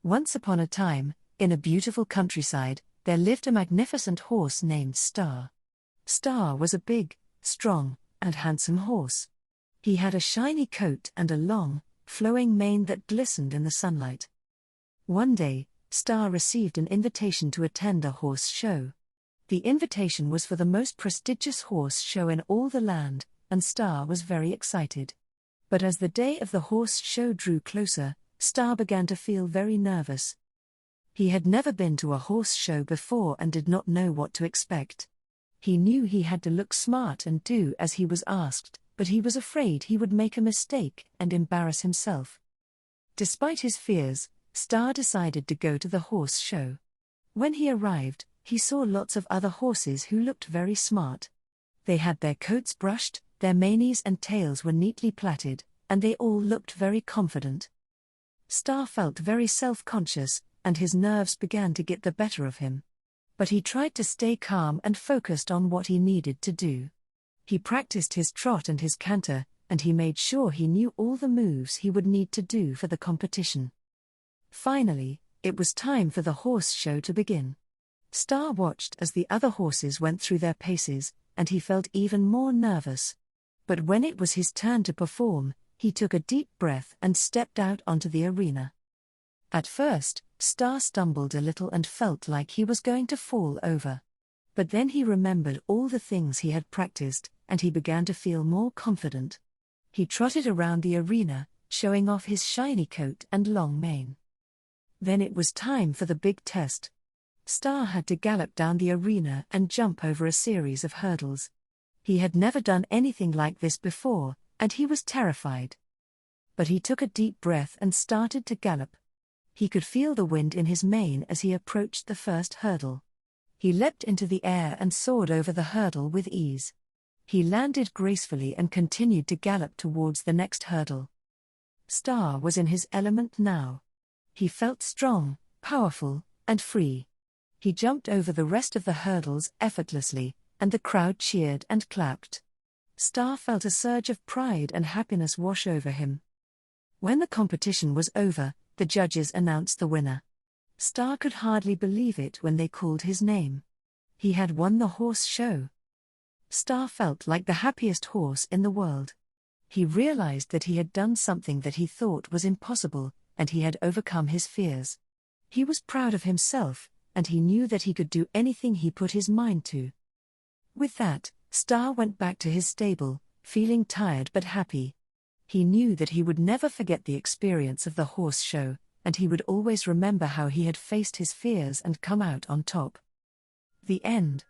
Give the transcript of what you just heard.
Once upon a time, in a beautiful countryside, there lived a magnificent horse named Star. Star was a big, strong, and handsome horse. He had a shiny coat and a long, flowing mane that glistened in the sunlight. One day, Star received an invitation to attend a horse show. The invitation was for the most prestigious horse show in all the land, and Star was very excited. But as the day of the horse show drew closer, Star began to feel very nervous. He had never been to a horse show before and did not know what to expect. He knew he had to look smart and do as he was asked, but he was afraid he would make a mistake and embarrass himself. Despite his fears, Star decided to go to the horse show. When he arrived, he saw lots of other horses who looked very smart. They had their coats brushed, their manes and tails were neatly plaited, and they all looked very confident. Star felt very self-conscious, and his nerves began to get the better of him. But he tried to stay calm and focused on what he needed to do. He practiced his trot and his canter, and he made sure he knew all the moves he would need to do for the competition. Finally, it was time for the horse show to begin. Star watched as the other horses went through their paces, and he felt even more nervous. But when it was his turn to perform, he took a deep breath and stepped out onto the arena. At first, Star stumbled a little and felt like he was going to fall over. But then he remembered all the things he had practiced, and he began to feel more confident. He trotted around the arena, showing off his shiny coat and long mane. Then it was time for the big test. Star had to gallop down the arena and jump over a series of hurdles. He had never done anything like this before, and he was terrified. But he took a deep breath and started to gallop. He could feel the wind in his mane as he approached the first hurdle. He leapt into the air and soared over the hurdle with ease. He landed gracefully and continued to gallop towards the next hurdle. Star was in his element now. He felt strong, powerful, and free. He jumped over the rest of the hurdles effortlessly, and the crowd cheered and clapped. Star felt a surge of pride and happiness wash over him. When the competition was over, the judges announced the winner. Star could hardly believe it when they called his name. He had won the horse show. Star felt like the happiest horse in the world. He realized that he had done something that he thought was impossible, and he had overcome his fears. He was proud of himself, and he knew that he could do anything he put his mind to. With that, Star went back to his stable, feeling tired but happy. He knew that he would never forget the experience of the horse show, and he would always remember how he had faced his fears and come out on top. The end.